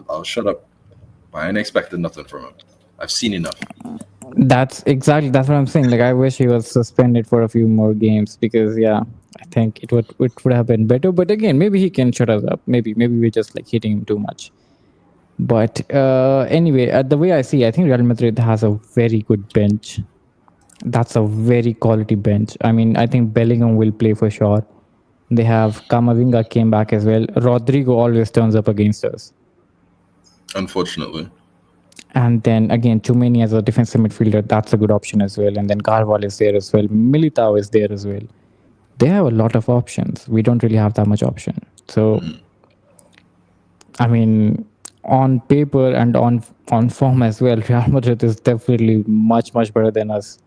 I'll shut up. I ain't expecting nothing from him. I've seen enough. That's what I'm saying. Like, I wish he was suspended for a few more games because, yeah, I think it would have been better. But again, maybe he can shut us up. Maybe we're just like hitting him too much. But anyway, the way I see, I think Real Madrid has a very good bench. That's a very quality bench. I mean, I think Bellingham will play for sure. They have Kamavinga came back as well. Rodrigo always turns up against us. Unfortunately. And then again, Chumeni as a defensive midfielder, that's a good option as well. And then Carval is there as well. Militao is there as well. They have a lot of options. We don't really have that much option. So, I mean, on paper and on form as well, Real Madrid is definitely much better than us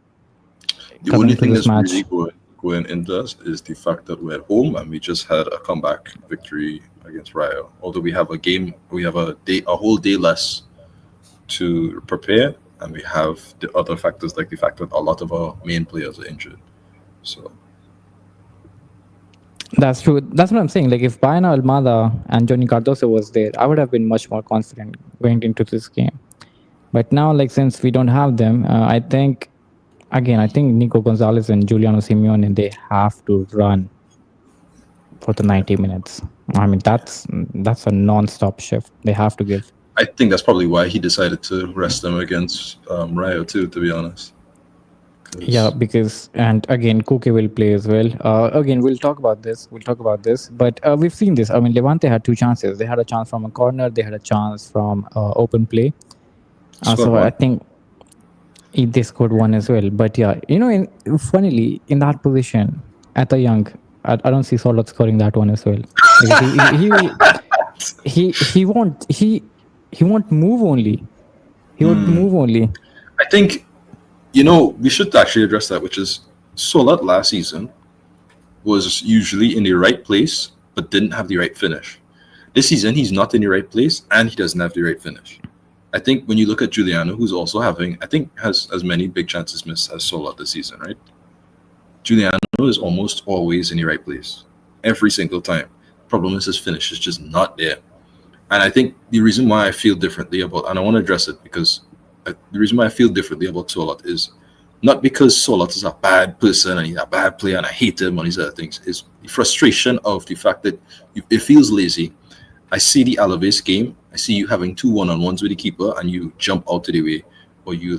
The coming only into thing this that's match. really going into us is the fact that we're at home and we just had a comeback victory against Rayo. Although we have a whole day less to prepare, and we have the other factors like the fact that a lot of our main players are injured. So That's true. That's what I'm saying. Like if Bayana Almada and Johnny Cardoso was there, I would have been much more confident going into this game. But now, like since we don't have them, I think Nico Gonzalez and Giuliano Simeone they have to run for the 90 minutes. I mean that's a non-stop shift they have to give. I think that's probably why he decided to rest them against Rayo too, to be honest. Yeah, because and again, Koke will play as well. Again, we'll talk about this. But we've seen this. I mean, Levante had two chances. They had a chance from a corner. They had a chance from open play. Scored So I one. think they scored one as well. But yeah, funnily in that position at the young, I don't see Solot scoring that one as well. Because he won't move only. He would move only. I think we should actually address that, which is Solat last season was usually in the right place but didn't have the right finish. This season he's not in the right place and he doesn't have the right finish. I think when you look at Giuliano, who's also has as many big chances missed as Solat this season, right? Giuliano is almost always in the right place every single time. Problem is his finish is just not there. And I think the reason why I feel differently and I want to address it because the reason why I feel differently about Solot is not because Solot is a bad person and he's a bad player and I hate him and these other things. It's the frustration of the fact that it feels lazy. I see the Alaves game. I see you having 2 1-on-1s with the keeper and you jump out of the way, or you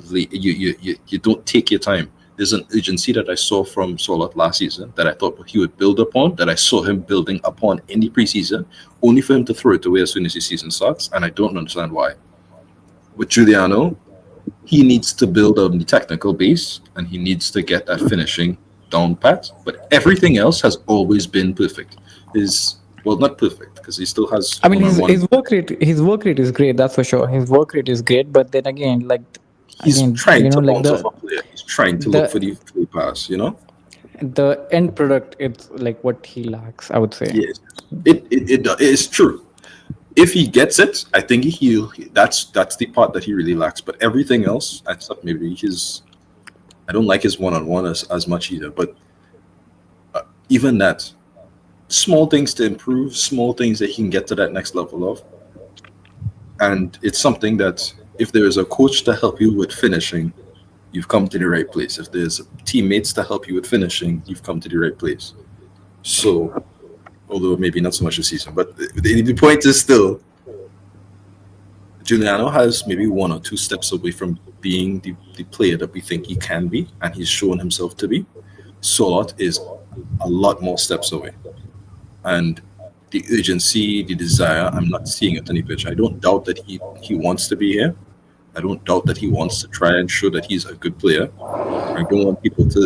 don't take your time. There's an urgency that I saw from Solot last season that I thought he would build upon, that I saw him building upon in the preseason, only for him to throw it away as soon as the season starts, and I don't understand why. With Giuliano, he needs to build on the technical base and he needs to get that finishing down pat. But everything else has always been perfect. Not perfect because he still has. I mean, one-on-one. his work rate is great. That's for sure. His work rate is great. But then again, like He's trying to like bounce off a player. He's trying to look for the free pass. the end product, it's like what he lacks, I would say. Yes, it is true. If he gets it, I think that's the part that he really lacks. But everything else, except maybe I don't like his one-on-one as much either. But even that, small things to improve, small things that he can get to that next level of. And it's something that if there is a coach to help you with finishing, you've come to the right place. If there's teammates to help you with finishing, you've come to the right place. So, although maybe not so much this season, but the point is still, Giuliano has maybe 1 or 2 steps away from being the player that we think he can be, and he's shown himself to be. Solot is a lot more steps away. And the urgency, the desire, I'm not seeing it on the pitch. I don't doubt that he wants to be here. I don't doubt that he wants to try and show that he's a good player. I don't want people to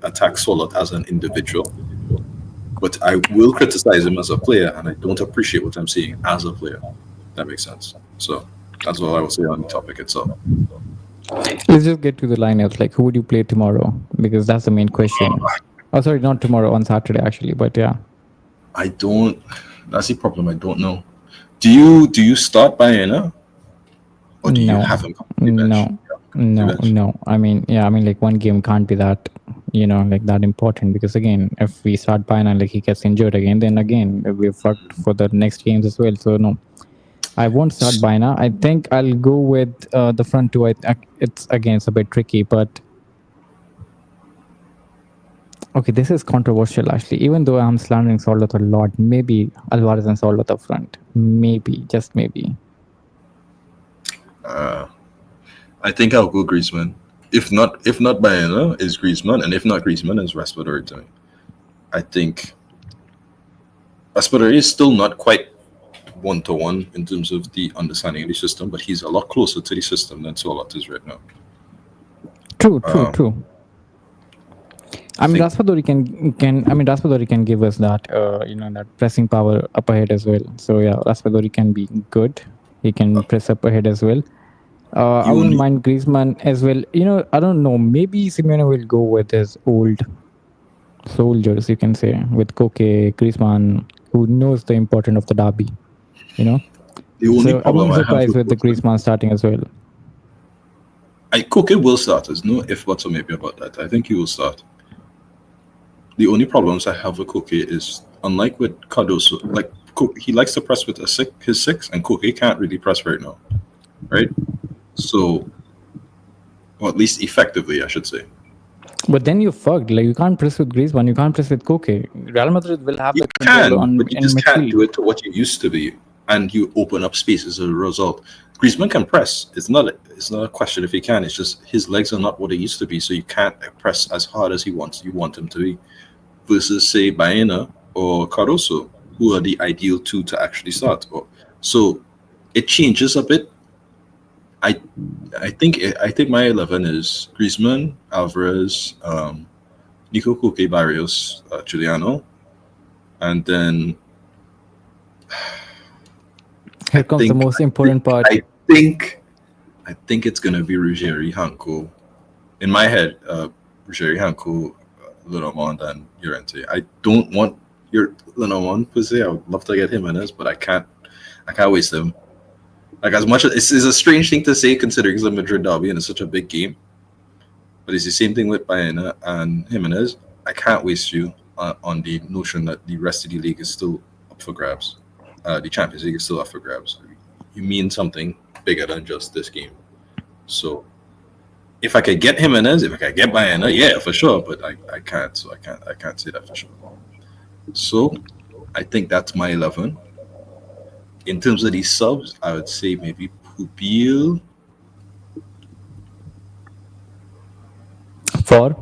attack Solot as an individual. But I will criticize him as a player, and I don't appreciate what I'm seeing as a player. That makes sense. So that's all I will say on the topic itself. Let's just get to the lineups. Like, who would you play tomorrow? Because that's the main question. Oh, sorry, not tomorrow, on Saturday actually. But yeah, I don't. That's the problem. I don't know. Do you start Baena, or do you have him come to the bench? No. I mean, like one game can't be that, like that important, because again, if we start Baena and like he gets injured again, then again we're fucked for the next games as well. So no, I won't start Baena. I think I'll go with the front two. It's a bit tricky, but okay, this is controversial actually. Even though I'm slandering Solot a lot, maybe Alvarez and Solot up front. Maybe, just maybe. I think I'll go Griezmann. If not Baena, is Griezmann, and if not Griezmann, is Raspadori to me. I think Raspadori is still not quite 1-to-1 in terms of the understanding of the system, but he's a lot closer to the system than Solot is right now. True. I mean, Raspadori can give us that that pressing power up ahead as well. So yeah, Raspadori can be good. He can press up ahead as well. I wouldn't mind Griezmann as well. I don't know. Maybe Simeone will go with his old soldiers, you can say, with Koke, Griezmann, who knows the importance of the derby. The only so I problem won't I have surprise with the Griezmann starting as well. Koke will start. There's no if, buts, or maybe about that. I think he will start. The only problems I have with Koke is, unlike with Cardoso, like Koke, he likes to press with his 6, and Koke can't really press right now, right? So, or at least effectively, I should say. But then you're fucked. Like, you can't press with Griezmann, you can't press with Koke. Real Madrid will have the control on but you just can't do it to what you used to be, and you open up spaces as a result. Griezmann can press. It's not a question if he can. It's just his legs are not what they used to be, so you can't press as hard as you want him to be. Versus, say, Baena or Cardoso, who are the ideal two to actually start. So it changes a bit. I think my 11 is Griezmann, Alvarez, Nico Koke, Barrios, Giuliano, and then here comes the most important part. I think it's gonna be Ruggieri, Hanko. In my head, Ruggieri, Hanko, Lenormand, and Llorente. I don't want your Lenormand per se. I would love to get him in this, but I can't waste him. Like, as much as it's a strange thing to say considering it's a Madrid derby and it's such a big game, but it's the same thing with Baena and Jimenez. I can't waste you on the notion that the rest of the league is still up for grabs. The Champions League is still up for grabs. You mean something bigger than just this game. So if I could get Jimenez, if I could get Bayana, yeah, for sure. But I can't, so I can't say that for sure. So I think that's my 11. In terms of these subs, I would say maybe Pupil. For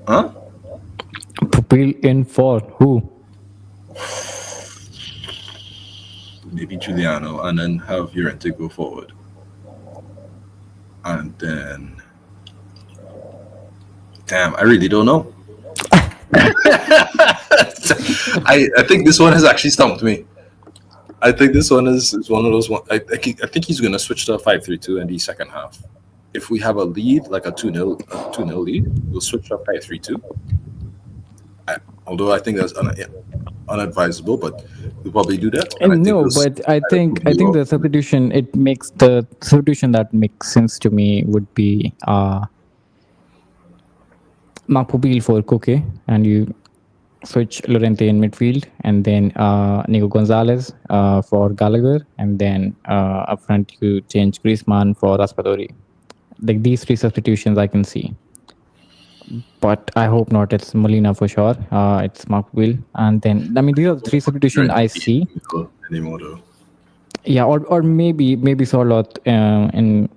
Huh? pupil in for who? Maybe Giuliano, and then have Llorente go forward. And then, damn, I really don't know. I think this one has actually stumped me. I think this one is one of those one. I think he's gonna switch to a 5-3-2 in the second half. If we have a lead, like a 2-0 lead, we'll switch to a 5-3-2. Although I think that's unadvisable, but we'll probably do that. And I think No, we'll but I either think Pupil or- the substitution that makes sense to me would be Mark Pupil for Koke, and you switch Lorente in midfield, and then Nico Gonzalez for Gallagher, and then up front you change Griezmann for Raspadori. Like these three substitutions I can see, but I hope not. It's Molina for sure. It's Mark Pupil, and then I mean these are the three substitutions I see. anymore though. Yeah, or maybe Sorlot in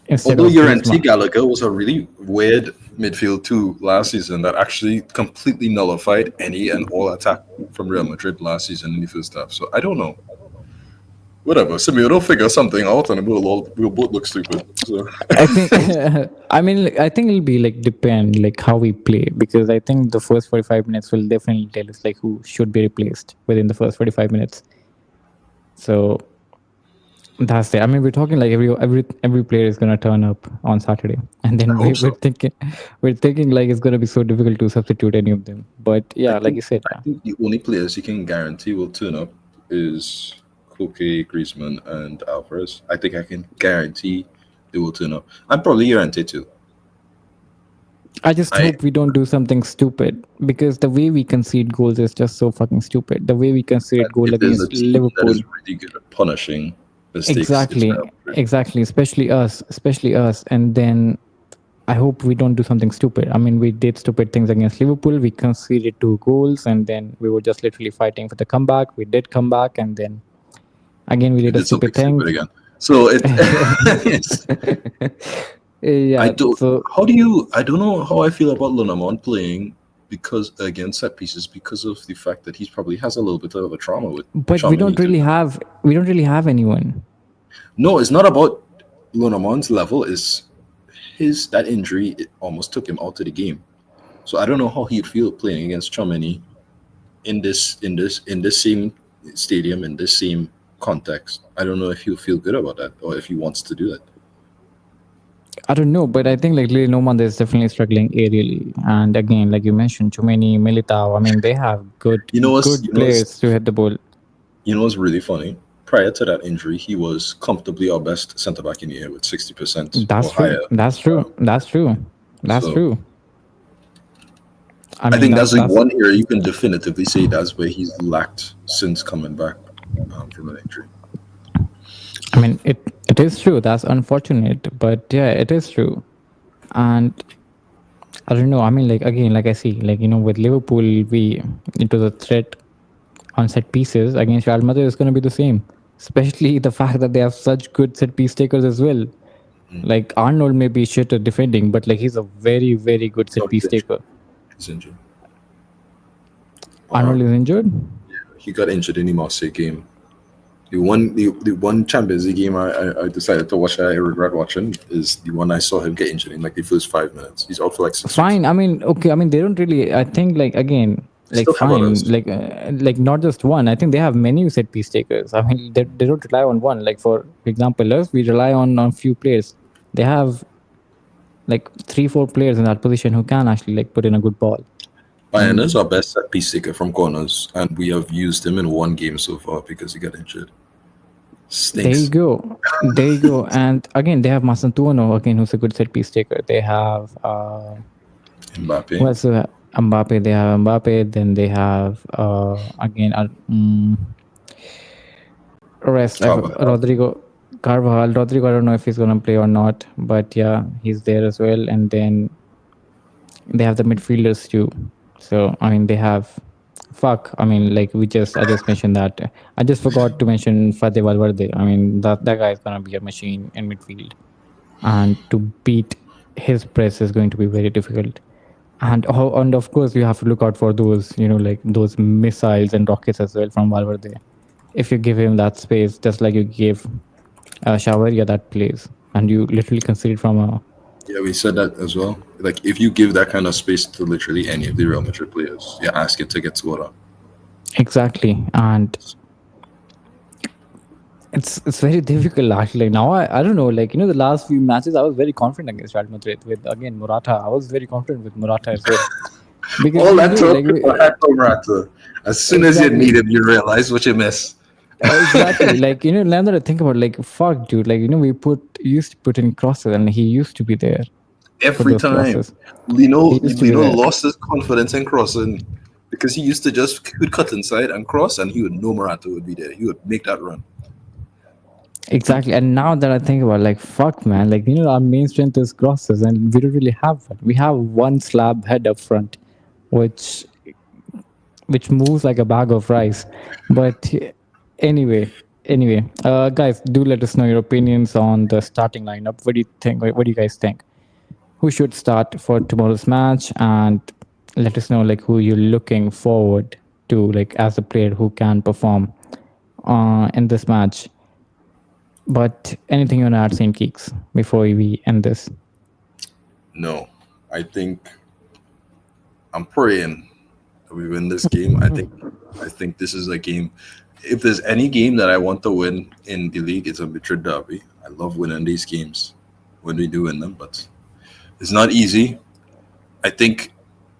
instead Although of Llorente Griezmann. Gallagher was a really weird midfield too last season that actually completely nullified any and all attack from Real Madrid last season in the first half. So I don't know. Whatever. Simeone will figure something out and we'll both look stupid. So I think I mean I think it'll be like depend like how we play, because I think the first 45 minutes will definitely tell us like who should be replaced within the first 45 minutes. So that's it. I mean we're talking like every player is gonna turn up on Saturday, and then I hope so. we're thinking like it's gonna be so difficult to substitute any of them. But yeah, like you said, I think the only players you can guarantee will turn up is Koke, Griezmann, and Alvarez. I think I can guarantee they will turn up. And probably Llorente too. I just I- hope we don't do something stupid, because the way we concede goals is just so fucking stupid. The way we conceded goal If there's a against team that Liverpool. is really good at punishing mistakes, it's Exactly, Real Madrid. exactly. Especially us. And then I hope we don't do something stupid. I mean, we did stupid things against Liverpool. We conceded 2 goals, and then we were just literally fighting for the comeback. We did come back, and then again we We did a did something stupid thing. stupid again. So it's, Yeah. I don't. So, I don't know how I feel about Lunamon playing because against set pieces because of the fact that he probably has a little bit of a trauma with. but we don't really have anyone. No, it's not about Lunamon's level. Is that injury? It almost took him out of the game. So I don't know how he'd feel playing against Chomini in this same stadium in this same context. I don't know if he'll feel good about that or if he wants to do that. I don't know, but I think like Lil Noman is definitely struggling aerially. And again, like you mentioned, Chumeni, Militao, I mean, they have good players to hit the ball. You know what's really funny? Prior to that injury, he was comfortably our best centre back in the year with 60% That's or true. higher. That's true. That's true. That's So- true. I think that's like one area you can definitively say that's where he's lacked since coming back from an injury. I mean, it is true. That's unfortunate, but yeah, it is true. And I don't know. I mean, like again, like I see, like with Liverpool, it was a threat on set pieces. Against Real Madrid, it's going to be the same. Especially the fact that they have such good set piece takers as well. Like Arnold may be shit at defending, but like he's a very very good set piece taker. He's injured. Arnold is injured. He got injured in the Marseille game. The one Champions League game I decided to watch, I regret watching, is the one I saw him get injured in like the first 5 minutes. He's out for like 6 weeks. Fine. I mean, okay. I mean, they don't really. I think like again, like still have fine, others. like not just one. I think they have many set piece takers. I mean, they don't rely on one. Like for example, us, we rely on few players. They have like 3-4 players in that position who can actually like put in a good ball. Bayern is our best set piece taker from corners, and we have used him in one game so far because he got injured. Stinks. There you go. And again, they have Masantuono again, who's a good set piece taker. They have Mbappe. who else? Mbappe. They have Mbappe. Then they have again rest Carvajal. Rodrigo Carvajal, Rodrigo, I don't know if he's gonna play or not, but yeah, he's there as well. And then they have the midfielders too. So I mean, they have fuck. I mean, like I just mentioned that. I just forgot to mention Fade Valverde. I mean, that guy is gonna be a machine in midfield, and to beat his press is going to be very difficult. And of course, you have to look out for those, like those missiles and rockets as well from Valverde. If you give him that space, just like you gave Shawaria that plays, and you literally concede from a. Yeah, we said that as well. Like, if you give that kind of space to literally any of the Real Madrid players, you're asking to get scored on. Exactly, and it's very difficult actually. Now I don't know, like the last few matches I was very confident against Real Madrid with again Morata. I was very confident with Morata as well because All we that knew talk like about Hector Morata, as soon as you exactly need him, you realize what you miss. exactly like now that I think about like fuck dude, like we used to put in crosses and he used to be there for Every those time. crosses. He used to be Lino there. lost his confidence in crossing because he used to just he would cut inside and cross, and he would know Morata would be there. He would make that run. Exactly. And now that I think about like fuck man, like our main strength is crosses and we don't really have one. We have one slab head up front, which moves like a bag of rice. But anyway, guys, do let us know your opinions on the starting lineup. What do you think? What do you guys think? Who should start for tomorrow's match? And let us know like who you're looking forward to, like as a player who can perform in this match. But anything you want to add, Saint Geeks, before we end this? No, I think I'm praying that we win this game. I think this is a game. If there's any game that I want to win in the league, it's a Madrid derby. I love winning these games when we do win them, but it's not easy. I think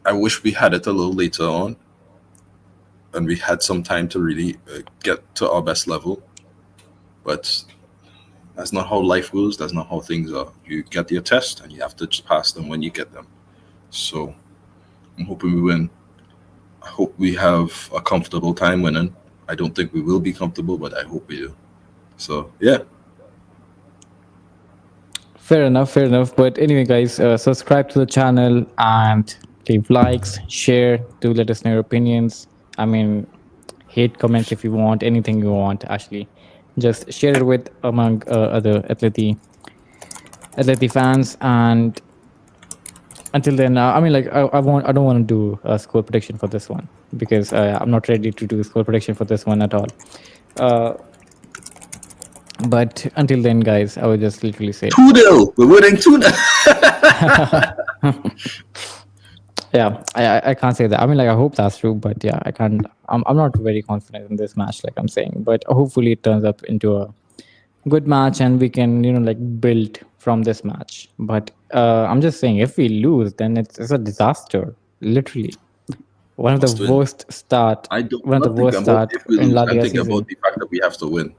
I wish we had it a little later on, and we had some time to really get to our best level. But that's not how life goes. That's not how things are. You get your test, and you have to just pass them when you get them. So I'm hoping we win. I hope we have a comfortable time winning. I don't think we will be comfortable, but I hope we do. So yeah, Fair enough, fair enough. But anyway, guys, subscribe to the channel and leave likes, share to let us know your opinions. I mean, hate comments if you want, anything you want, actually. Just share it with among other Atleti fans. And until then, I mean, like, I don't want to do a score prediction for this one because I'm not ready to do a score prediction for this one at all. Uh, but until then, guys, I would just literally say 2-0. We're winning 2-0. yeah, I can't say that. I mean, like, I hope that's true, but yeah, I can't. I'm not very confident in this match, like I'm saying. But hopefully, it turns up into a good match, and we can, like, build from this match. But I'm just saying, if we lose, then it's a disaster. Literally, one of the Must win. worst start, I'm one of the not thinking worst about start if we in lose. La I'm Liga thinking about season. the fact that we have to win.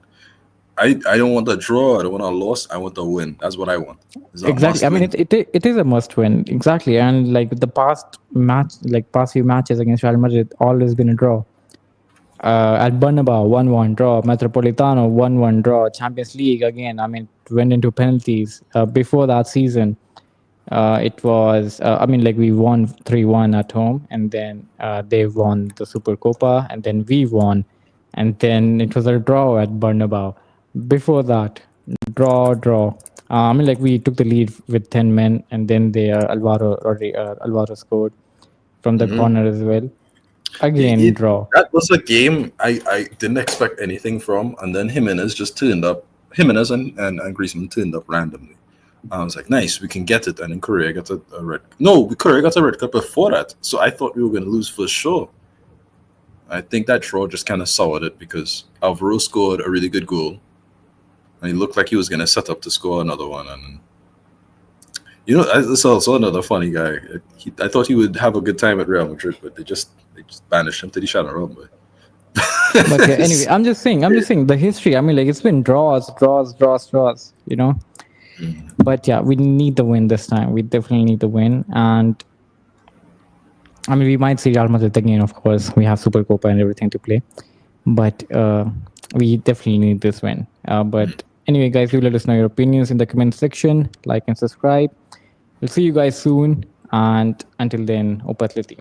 I don't want a draw. I don't want a loss. I want a win. That's what I want. It's a Exactly. must I mean, win. it is a must win. Exactly. And like the past few matches against Real Madrid, always been a draw. At Bernabeu, 1-1 draw. Metropolitano, 1-1 draw. Champions League again. I mean, it went into penalties. Before that season, it was. I mean, like we won 3-1 at home, and then they won the Super Copa, and then we won, and then it was a draw at Bernabeu. Before that, draw. I mean, like we took the lead with 10 men, and then Alvaro scored from the Hmm. corner as well. Again, It draw. That was a game I didn't expect anything from, and then Jimenez just turned up. Jimenez and Griezmann turned up randomly. I was like, nice, we can get it. And then Korea got a red. No, Korea got a red card before that, so I thought we were going to lose for sure. I think that draw just kind of soured it because Alvaro scored a really good goal, and he looked like he was going to set up to score another one. And it's also another funny guy. I thought he would have a good time at Real Madrid, but they just banished him to the shadow realm. But yeah, anyway, I'm just saying the history. I mean, like it's been draws. But yeah, we need the win this time. We definitely need the win, and I mean, we might see Real Madrid again. Of course, we have Super Copa and everything to play, but we definitely need this win. But Anyway, guys, do let us know your opinions in the comment section. Like and subscribe. We'll see you guys soon. And until then, Opa Atleti.